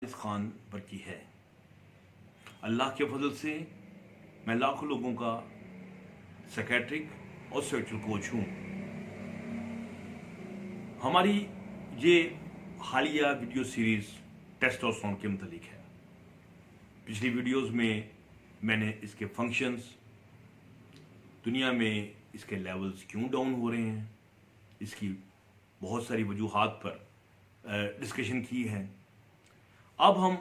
इस खान पर की है। अल्लाह के फजल से मैं लाखों लोगों का साइकेट्रिक और स्पिरिचुअल कोच हूँ। हमारी ये हालिया वीडियो सीरीज टेस्टोस्टेरोन के मुतालिक है। पिछली वीडियोस में मैंने इसके फंक्शंस, दुनिया में इसके लेवल्स क्यों डाउन हो रहे हैं, इसकी बहुत सारी वजूहात पर डिस्कशन की है। अब हम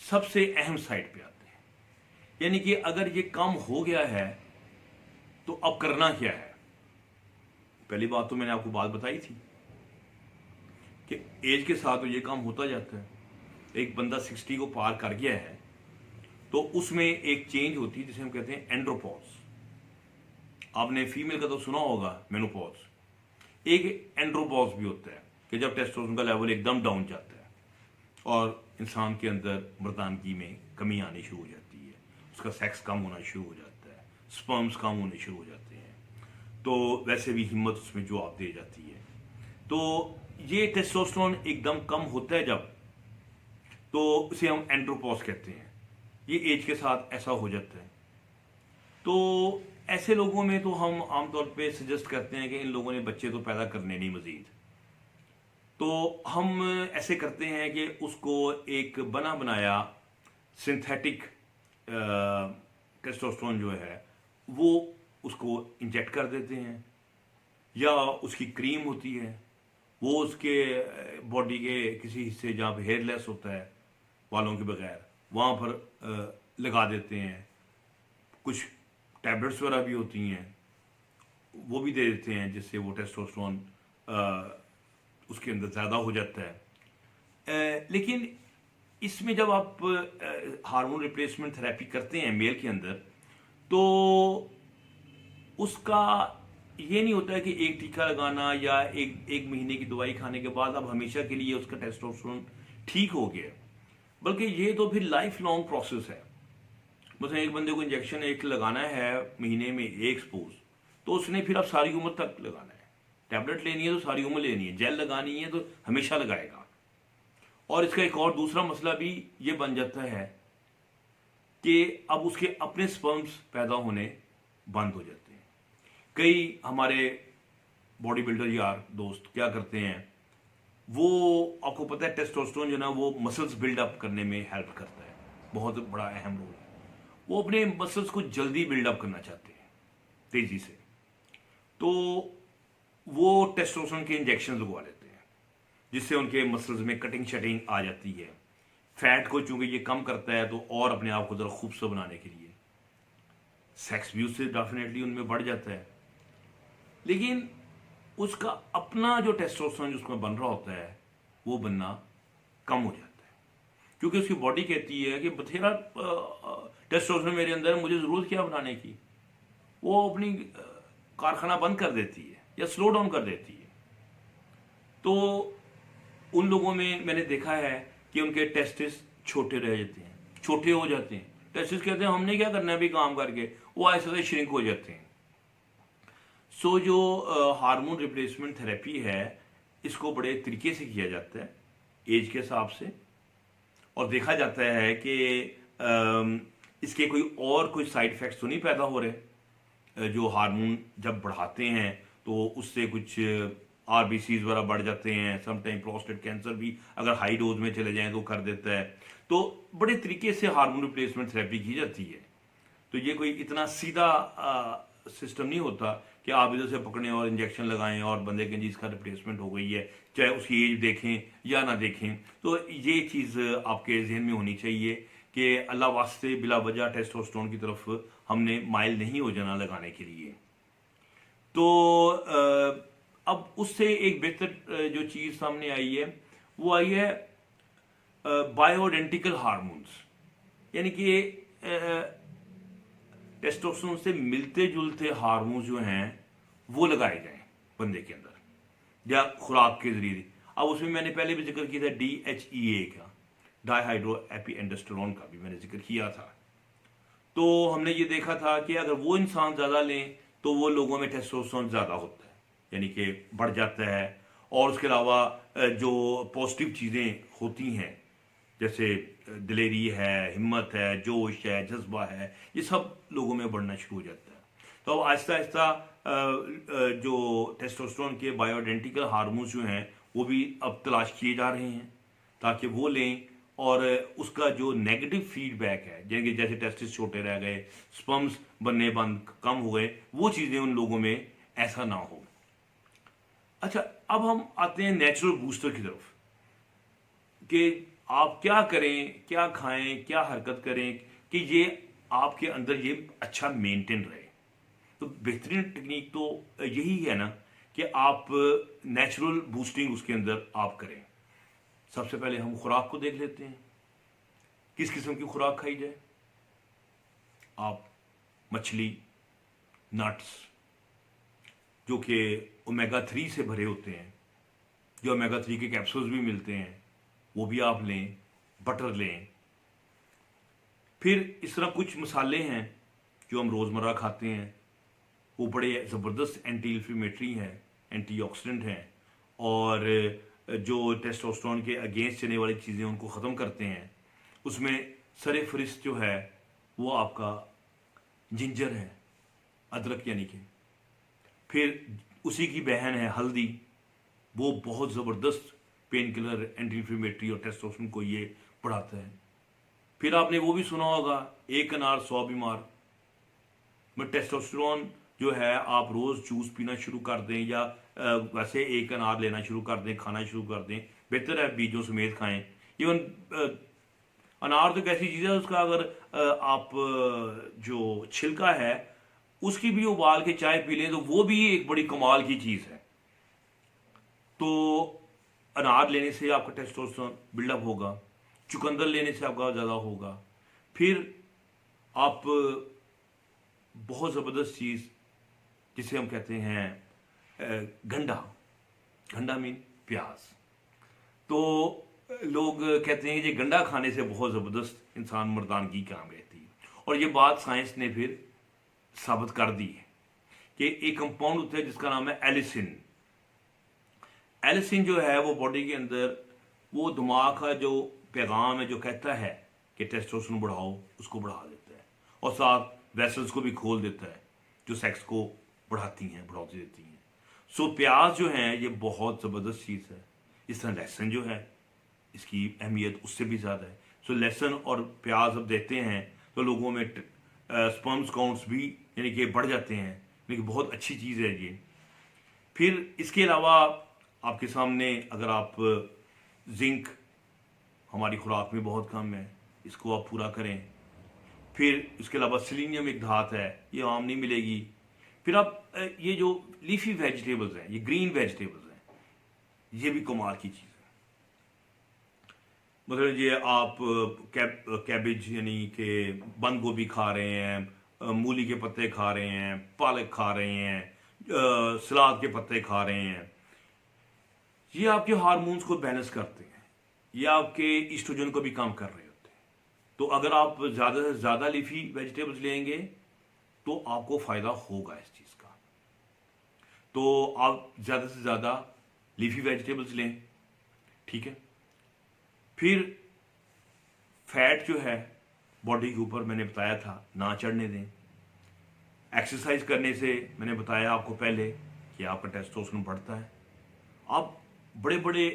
सबसे अहम साइड पे आते हैं, यानी कि अगर ये कम हो गया है तो अब करना क्या है। पहली बात तो मैंने आपको बात बताई थी कि एज के साथ तो ये काम होता जाता है। एक बंदा 60 को पार कर गया है तो उसमें एक चेंज होती है जिसे हम कहते हैं एंड्रोपॉज। आपने फीमेल का तो सुना होगा मेनोपॉज। एक एंड्रोपॉज भी होता है कि जब टेस्टोस्टेरोन का लेवल एकदम डाउन जाता है और इंसान के अंदर मर्दानगी में कमी आनी शुरू हो जाती है, उसका सेक्स कम होना शुरू हो जाता है, स्पर्म्स कम होने शुरू हो जाते हैं, तो वैसे भी हिम्मत उसमें जवाब दे जाती है। तो ये टेस्टोस्टेरोन एकदम कम होता है जब, तो उसे हम एंड्रोपॉज कहते हैं। ये एज के साथ ऐसा हो जाता है। तो ऐसे लोगों में तो हम आमतौर पे सजेस्ट करते हैं कि इन लोगों ने बच्चे तो पैदा करने नहीं मजीद, तो हम ऐसे करते हैं कि उसको एक बना बनाया सिंथेटिक टेस्टोस्टेरोन जो है वो उसको इंजेक्ट कर देते हैं, या उसकी क्रीम होती है वो उसके बॉडी के किसी हिस्से जहाँ पे हेयरलेस होता है, बालों के बगैर, वहाँ पर लगा देते हैं। कुछ टैबलेट्स वगैरह भी होती हैं वो भी दे देते हैं जिससे वो टेस्टोस्टेरोन उसके अंदर ज़्यादा हो जाता है। लेकिन इसमें जब आप हार्मोन रिप्लेसमेंट थेरेपी करते हैं मेल के अंदर, तो उसका ये नहीं होता है कि एक टीका लगाना या एक महीने की दवाई खाने के बाद अब हमेशा के लिए उसका टेस्टोस्टेरोन ठीक हो गया, बल्कि ये तो फिर लाइफ लॉन्ग प्रोसेस है। मतलब एक बंदे को इंजेक्शन एक लगाना है महीने में एक स्पोज, तो उसने फिर अब सारी उम्र तक लगाना है। टैबलेट लेनी है तो सारी उम्र लेनी है, जेल लगानी है तो हमेशा लगाएगा। और इसका एक और दूसरा मसला भी ये बन जाता है कि अब उसके अपने स्पर्म्स पैदा होने बंद हो जाते हैं। कई हमारे बॉडी बिल्डर यार दोस्त क्या करते हैं, वो आपको पता है टेस्टोस्टेरोन जो ना वो मसल्स बिल्डअप करने में हेल्प करता है, बहुत बड़ा अहम रोल है। वो अपने मसल्स को जल्दी बिल्डअप करना चाहते हैं तेजी से, तो वो टेस्टोस्टेरोन के इंजेक्शन लगवा लेते हैं जिससे उनके मसल्स में कटिंग शटिंग आ जाती है। फैट को चूंकि ये कम करता है तो और अपने आप को जरा खूबसूरत बनाने के लिए सेक्स भी उससे डेफिनेटली उनमें बढ़ जाता है। लेकिन उसका अपना जो टेस्टोस्टेरोन जिसमें बन रहा होता है वो बनना कम हो जाता है, क्योंकि उसकी बॉडी कहती है कि बथेरा टेस्टोस्टेरोन मेरे अंदर, मुझे जरूरत क्या बनाने की। वो अपनी कारखाना बंद कर देती है या स्लो डाउन कर देती है। तो उन लोगों में मैंने देखा है कि उनके टेस्टिस छोटे रह जाते हैं, छोटे हो जाते हैं। टेस्टिस कहते हैं हमने क्या करना है अभी काम करके, वो ऐसे से श्रिंक हो जाते हैं। सो जो हार्मोन रिप्लेसमेंट थेरेपी है इसको बड़े तरीके से किया जाता है एज के हिसाब से, और देखा जाता है कि इसके कोई साइड इफेक्ट्स तो नहीं पैदा हो रहे। जो हार्मोन जब बढ़ाते हैं तो उससे कुछ आरबीसीज वगैरह बढ़ जाते हैं, समटाइम प्रोस्टेट कैंसर भी अगर हाई डोज में चले जाएं तो कर देता है। तो बड़े तरीके से हार्मोन रिप्लेसमेंट थेरेपी की जाती है। तो ये कोई इतना सीधा सिस्टम नहीं होता कि आप इधर से पकड़ें और इंजेक्शन लगाएं और बंदे के जिसका रिप्लेसमेंट हो गई है, चाहे उसकी एज देखें या ना देखें। तो ये चीज़ आपके जहन में होनी चाहिए कि अल्लाह वास्ते बिला वजह टेस्टोस्टेरोन की तरफ हमने माइल नहीं हो जाना लगाने के लिए। तो अब उससे एक बेहतर जो चीज़ सामने आई है वो आई है बायोइडेंटिकल हार्मोन्स, यानी कि टेस्टोस्टेरोन से मिलते जुलते हार्मोन्स जो हैं वो लगाए जाएं बंदे के अंदर या खुराक के जरिए। अब उसमें मैंने पहले भी जिक्र किया था DHEA का, डाईहाइड्रो एपीएंडोस्टेरोन का भी मैंने जिक्र किया था। तो हमने ये देखा था कि अगर वो इंसान ज़्यादा लें तो वो लोगों में टेस्टोस्टेरोन ज़्यादा होता है, यानी कि बढ़ जाता है। और उसके अलावा जो पॉजिटिव चीज़ें होती हैं जैसे दिलेरी है, हिम्मत है, जोश है, जज्बा है, ये सब लोगों में बढ़ना शुरू हो जाता है। तो अब आहिस्ता आहिस्ता जो टेस्टोस्टेरोन के बायोइडेंटिकल हार्मोन्स जो हैं वो भी अब तलाश किए जा रहे हैं ताकि वो लें, और उसका जो नेगेटिव फीडबैक है, जैसे टेस्टिस छोटे रह गए, स्पर्म्स बनने बंद कम हो गए, वो चीज़ें उन लोगों में ऐसा ना हो। अच्छा, अब हम आते हैं नेचुरल बूस्टर की तरफ कि आप क्या करें, क्या खाएं, क्या हरकत करें कि ये आपके अंदर ये अच्छा मेंटेन रहे। तो बेहतरीन टेक्निक तो यही है ना कि आप नेचुरल बूस्टिंग उसके अंदर आप करें। सबसे पहले हम खुराक को देख लेते हैं, किस किस्म की खुराक खाई जाए। आप मछली, नट्स जो कि ओमेगा 3 से भरे होते हैं, जो ओमेगा 3 के कैप्सूल्स भी मिलते हैं, वो भी आप लें, बटर लें। फिर इस तरह कुछ मसाले हैं जो हम रोज़मर्रा खाते हैं, वो बड़े ज़बरदस्त एंटी इन्फ्लेमेटरी हैं, एंटीऑक्सीडेंट हैं, और जो टेस्टोस्टेरोन के अगेंस्ट चलने वाली चीज़ें उनको ख़त्म करते हैं। उसमें सरे फरिस्त जो है वो आपका जिंजर है, अदरक यानी कि। फिर उसी की बहन है हल्दी, वो बहुत ज़बरदस्त पेन किलर, एंटी इन्फ्लेमेटरी और टेस्टोस्टेरोन को ये बढ़ाता है। फिर आपने वो भी सुना होगा, एक अनार 100 बीमार। में टेस्टोस्टेरोन जो है, आप रोज़ जूस पीना शुरू कर दें या वैसे एक अनार लेना शुरू कर दें, खाना शुरू कर दें, बेहतर है बीजों समेत खाएं। इवन अनार तो एक ऐसी चीज़ है, उसका अगर आप जो छिलका है उसकी भी उबाल के चाय पी लें तो वो भी एक बड़ी कमाल की चीज़ है। तो अनार लेने से आपका टेस्टोस्टेरोन बिल्डअप होगा, चुकंदर लेने से आपका ज़्यादा होगा। फिर आप बहुत ज़बरदस्त चीज़ जिसे हम कहते हैं गंडा मीन प्याज। तो लोग कहते हैं कि ये गंडा खाने से बहुत ज़बरदस्त इंसान मर्दानगी काम रहती है, और ये बात साइंस ने फिर साबित कर दी है कि एक कंपाउंड होता है जिसका नाम है एलिसिन। एलिसिन जो है वो बॉडी के अंदर वो दिमाग का जो पैगाम है जो कहता है कि टेस्टोस्टेरोन बढ़ाओ, उसको बढ़ा देता है, और साथ वेसल्स को भी खोल देता है जो सेक्स को बढ़ाती देती हैं। सो प्याज जो है ये बहुत ज़बरदस्त चीज़ है। इस तरह लहसुन जो है, इसकी अहमियत उससे भी ज़्यादा है। सो लहसुन और प्याज अब देते हैं तो लोगों में स्पर्म्स काउंट्स भी यानी कि बढ़ जाते हैं, यानी कि बहुत अच्छी चीज़ है ये। फिर इसके अलावा आपके सामने अगर आप जिंक हमारी खुराक में बहुत कम है, इसको आप पूरा करें। फिर इसके अलावा सेलेनियम एक धात है, ये आम नहीं मिलेगी। फिर आप ये जो लीफी वेजिटेबल्स हैं, ये ग्रीन वेजिटेबल्स हैं, ये भी कमाल की चीज़ है। मतलब ये आप कैबेज यानी कि बंद गोभी खा रहे हैं, मूली के पत्ते खा रहे हैं, पालक खा रहे हैं, सलाद के पत्ते खा रहे हैं, ये आपके हार्मोन्स को बैलेंस करते हैं, ये आपके ईस्ट्रोजन को भी कम कर रहे होते हैं। तो अगर आप ज़्यादा से ज़्यादा लीफी वेजिटेबल्स लेंगे तो आपको फ़ायदा होगा इस चीज़ का। तो आप ज़्यादा से ज़्यादा लीफी वेजिटेबल्स लें, ठीक है। फिर फैट जो है बॉडी के ऊपर मैंने बताया था ना चढ़ने दें। एक्सरसाइज करने से मैंने बताया आपको पहले कि आपका टेस्टोस्टेरोन बढ़ता है। आप बड़े बड़े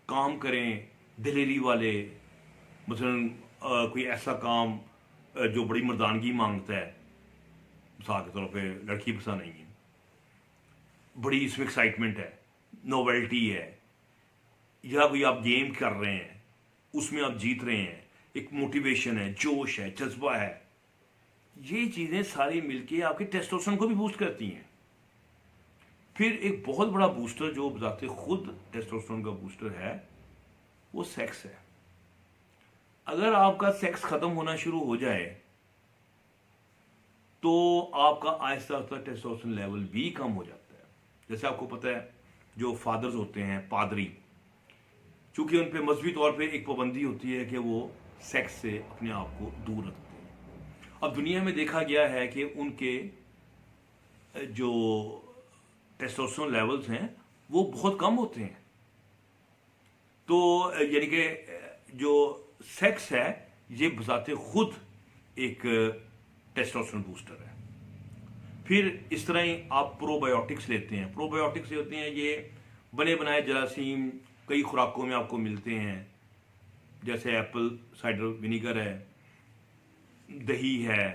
काम करें, दिलेरी वाले, मसलन कोई ऐसा काम जो बड़ी मर्दानगी मांगता है, मिसाल के तौर पे लड़की पसंद नहीं है, बड़ी इसमें एक्साइटमेंट है, नोवेल्टी है, या कोई आप गेम कर रहे हैं उसमें आप जीत रहे हैं, एक मोटिवेशन है, जोश है, जज्बा है, ये चीज़ें सारी मिलके आपके टेस्टोस्टेरोन को भी बूस्ट करती हैं। फिर एक बहुत बड़ा बूस्टर जो बताते खुद टेस्टोस्टेरोन का बूस्टर है वो सेक्स है। अगर आपका सेक्स खत्म होना शुरू हो जाए तो आपका आहिस्ता आहिस्ता टेस्टोस्टेरोन लेवल भी कम हो जाता है। जैसे आपको पता है जो फादर्स होते हैं, पादरी, चूंकि उन पे मजहबी तौर पे एक पाबंदी होती है कि वो सेक्स से अपने आप को दूर रखते हैं। अब दुनिया में देखा गया है कि उनके जो टेस्टोस्टेरोन लेवल्स हैं वो बहुत कम होते हैं। तो यानी कि जो सेक्स है ये बजाते खुद एक टेस्टोस्टेरोन बूस्टर है। फिर इस तरह ही आप प्रोबायोटिक्स लेते हैं। प्रोबायोटिक्स होते हैं ये बने बनाए जरासीम कई खुराकों में आपको मिलते हैं, जैसे एप्पल साइडर विनीगर है, दही है,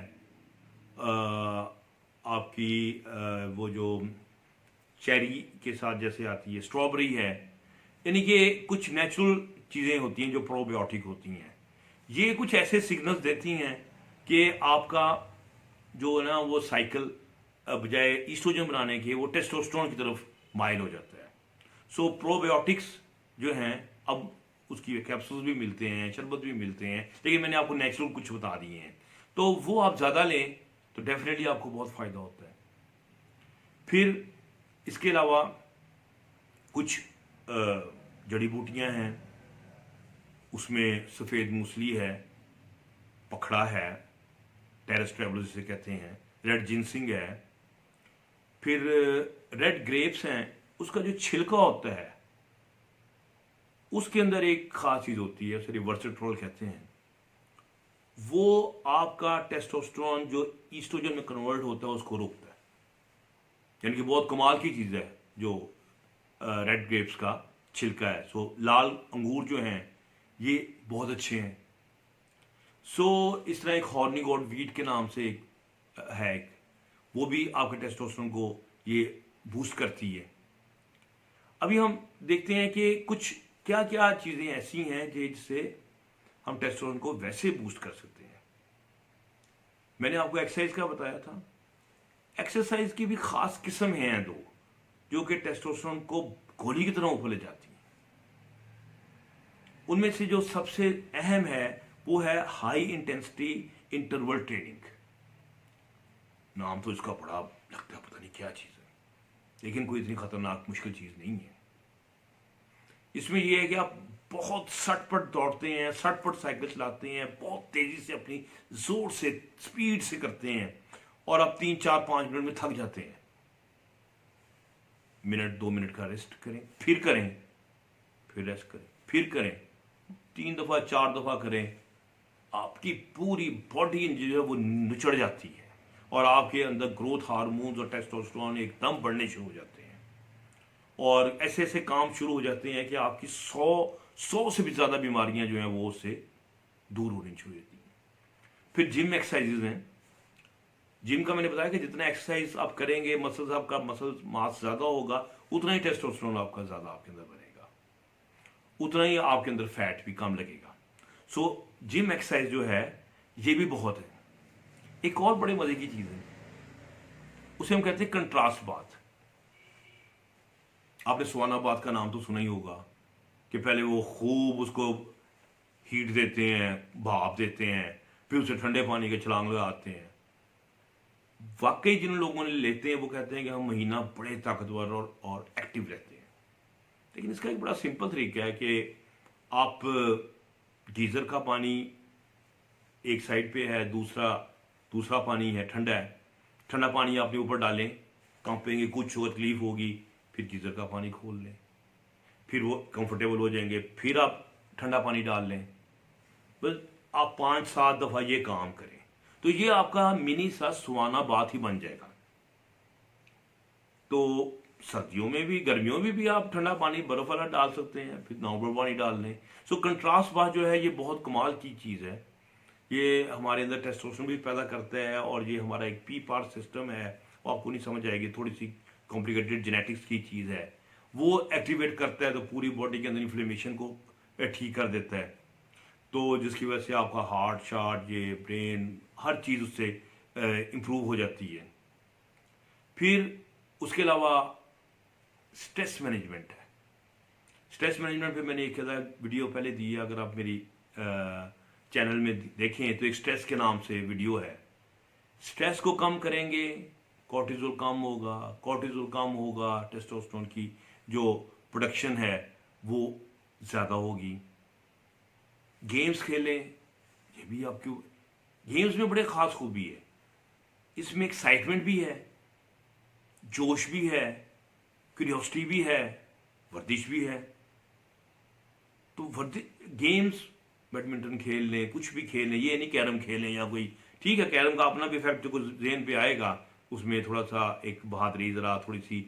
आपकी वो जो चेरी के साथ जैसे आती है, स्ट्रॉबेरी है, यानी कि कुछ नेचुरल चीज़ें होती हैं जो प्रोबायोटिक होती हैं। ये कुछ ऐसे सिग्नल्स देती हैं कि आपका जो है ना वो साइकिल बजाय ईस्ट्रोजन बनाने के वो टेस्टोस्टेरोन की तरफ माइल हो जाता है। सो प्रोबायोटिक्स जो हैं अब उसकी कैप्सूल्स भी मिलते हैं, शरबत भी मिलते हैं, लेकिन मैंने आपको नेचुरल कुछ बता दिए हैं, तो वो आप ज़्यादा लें तो डेफिनेटली आपको बहुत फ़ायदा होता है। फिर इसके अलावा कुछ जड़ी बूटियां हैं, उसमें सफ़ेद मूसली है, पखड़ा है, टेरेस ट्रेवलर जिसे कहते हैं, रेड जिनसिंग है, फिर रेड ग्रेप्स हैं, उसका जो छिलका होता है उसके अंदर एक खास चीज़ होती है, उसे रिवर्सिट्रोल कहते हैं। वो आपका टेस्टोस्टेरोन जो ईस्ट्रोजन में कन्वर्ट होता है उसको रोकता है, यानी कि बहुत कमाल की चीज़ है जो रेड ग्रेप्स का छिलका है। सो लाल अंगूर जो हैं ये बहुत अच्छे हैं। सो इस तरह एक हॉर्नी गॉड वीट के नाम से एक है, वो भी आपके टेस्टोस्टेरोन को ये बूस्ट करती है। अभी हम देखते हैं कि कुछ क्या क्या चीज़ें ऐसी हैं जिससे हम टेस्टोस्टेरोन को वैसे बूस्ट कर सकते हैं। मैंने आपको एक्सरसाइज का बताया था। एक्सरसाइज की भी खास किस्म हैं दो, जो कि टेस्टोस्टेरोन को गोली की तरह ऊपर ले जाती हैं। उनमें से जो सबसे अहम है वो है हाई इंटेंसिटी इंटरवल ट्रेनिंग। नाम तो इसका बड़ा लगता है पता नहीं क्या चीज़ है, लेकिन कोई इतनी खतरनाक मुश्किल चीज़ नहीं है। इसमें यह है कि आप बहुत सटपट दौड़ते हैं, सटपट साइकिल चलाते हैं, बहुत तेजी से अपनी जोर से स्पीड से करते हैं, और आप 3-4-5 मिनट में थक जाते हैं। मिनट 2 मिनट का रेस्ट करें, फिर करें, फिर रेस्ट करें, फिर करें, 3 दफा 4 दफा करें, आपकी पूरी बॉडी जो है वो निचड़ जाती है और आपके अंदर ग्रोथ हार्मोन्स और टेस्टोस्टेरोन एकदम बढ़ने शुरू हो जाते हैं, और ऐसे ऐसे काम शुरू हो जाते हैं कि आपकी 100 से भी ज़्यादा बीमारियां जो हैं वो उससे दूर होनी शुरू होती हैं। फिर जिम एक्सरसाइजेज हैं। जिम का मैंने बताया कि जितना एक्सरसाइज आप करेंगे, मसल्स आपका मसल मास ज़्यादा होगा, उतना ही टेस्टोस्टेरोन आपका ज़्यादा आपके अंदर बनेगा, उतना ही आपके अंदर फैट भी कम लगेगा। सो जिम एक्सरसाइज जो है ये भी बहुत है। एक और बड़े मजे की चीज़ है, उसे हम कहते हैं कंट्रास्ट बाथ। आपने सुहाना बाथ का नाम तो सुना ही होगा कि पहले वो खूब उसको हीट देते हैं, भाप देते हैं, फिर उसे ठंडे पानी के छलांग लगाते हैं। वाकई जिन लोगों ने लेते हैं वो कहते हैं कि हम महीना बड़े ताकतवर और एक्टिव रहते हैं। लेकिन इसका एक बड़ा सिंपल तरीका है कि आप गीज़र का पानी एक साइड पे है, दूसरा पानी है, ठंडा है, ठंडा पानी आपने ऊपर डालें, कांपेंगे, कुछ और तकलीफ होगी, फिर गीज़र का पानी खोल लें, फिर वो कंफर्टेबल हो जाएंगे, फिर आप ठंडा पानी डाल लें। बस आप 5-7 दफ़ा ये काम करें तो ये आपका मिनी सा सुहाना बाथ ही बन जाएगा। तो सर्दियों में भी गर्मियों में भी आप ठंडा पानी बर्फ वाला डाल सकते हैं, फिर नॉर्मल पानी डाल लें। सो कंट्रास्ट बाथ जो है ये बहुत कमाल की चीज़ है। ये हमारे अंदर टेस्टोस्टेरोन भी पैदा करता है, और ये हमारा एक पी पार सिस्टम है, वो आपको नहीं समझ आएगी, थोड़ी सी कॉम्प्लिकेटेड जेनेटिक्स की चीज़ है। वो एक्टिवेट करता है तो पूरी बॉडी के अंदर इन्फ्लेमेशन को ठीक कर देता है, तो जिसकी वजह से आपका हार्ट शार्ट, ये ब्रेन, हर चीज़ उससे इम्प्रूव हो जाती है। फिर उसके अलावा स्ट्रेस मैनेजमेंट है। स्ट्रेस मैनेजमेंट पे मैंने एक वीडियो पहले दी है, अगर आप मेरी चैनल में देखें तो एक स्ट्रेस के नाम से वीडियो है। स्ट्रेस को कम करेंगे, कॉर्टिजोल कम होगा, कॉर्टिजोल कम होगा, टेस्टोस्टेरोन की जो प्रोडक्शन है वो ज़्यादा होगी। गेम्स खेलें, ये भी आपकी गेम्स में बड़े ख़ास खूबी है, इसमें एक्साइटमेंट भी है, जोश भी है, क्यूरियोसिटी भी है, वर्जिश भी है। तो गेम्स बैडमिंटन खेल लें, कुछ भी खेल लें, ये नहीं कैरम खेलें या कोई, ठीक है कैरम का अपना भी इफेक्ट कुछ जेहन पे आएगा, उसमें थोड़ा सा एक बहादुरी ज़रा थोड़ी सी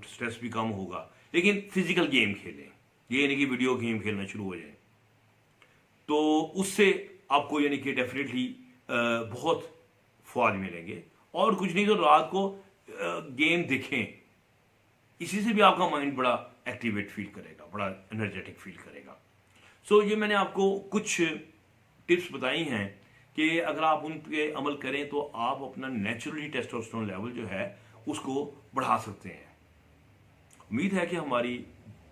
स्ट्रेस भी कम होगा, लेकिन फिजिकल गेम खेलें, ये नहीं कि वीडियो गेम खेलना शुरू हो जाए। तो उससे आपको यानी कि डेफिनेटली बहुत फ़ायदे मिलेंगे। और कुछ नहीं तो रात को गेम देखें, इसी से भी आपका माइंड बड़ा एक्टिवेट फील करेगा, बड़ा एनर्जेटिक फील करेगा। सो ये मैंने आपको कुछ टिप्स बताई हैं कि अगर आप उन पे अमल करें तो आप अपना नेचुरली टेस्टोस्टेरोन लेवल जो है उसको बढ़ा सकते हैं। उम्मीद है कि हमारी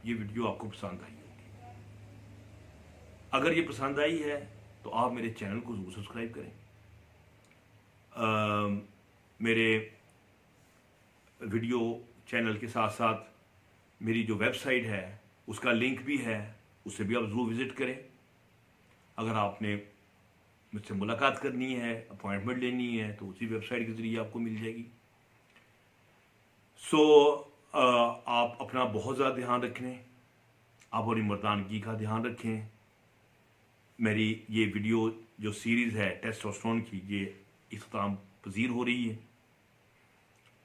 ये वीडियो आपको पसंद आई होगी। अगर ये पसंद आई है तो आप मेरे चैनल को जरूर सब्सक्राइब करें। मेरे वीडियो चैनल के साथ साथ मेरी जो वेबसाइट है उसका लिंक भी है, उससे भी आप ज़रूर विज़िट करें। अगर आपने मुझसे मुलाकात करनी है, अपॉइंटमेंट लेनी है, तो उसी वेबसाइट के ज़रिए आपको मिल जाएगी। सो आप अपना बहुत ज़्यादा ध्यान रखें, आप अपनी मर्दानगी का ध्यान रखें। मेरी ये वीडियो जो सीरीज़ है टेस्टोस्टेरोन की, ये इख्तिताम पजीर हो रही है।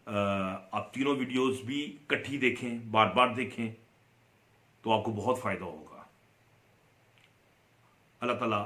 आप तीनों वीडियोस भी इकट्ठी देखें, बार बार देखें, तो आपको बहुत फ़ायदा होगा। अल्लाह ताला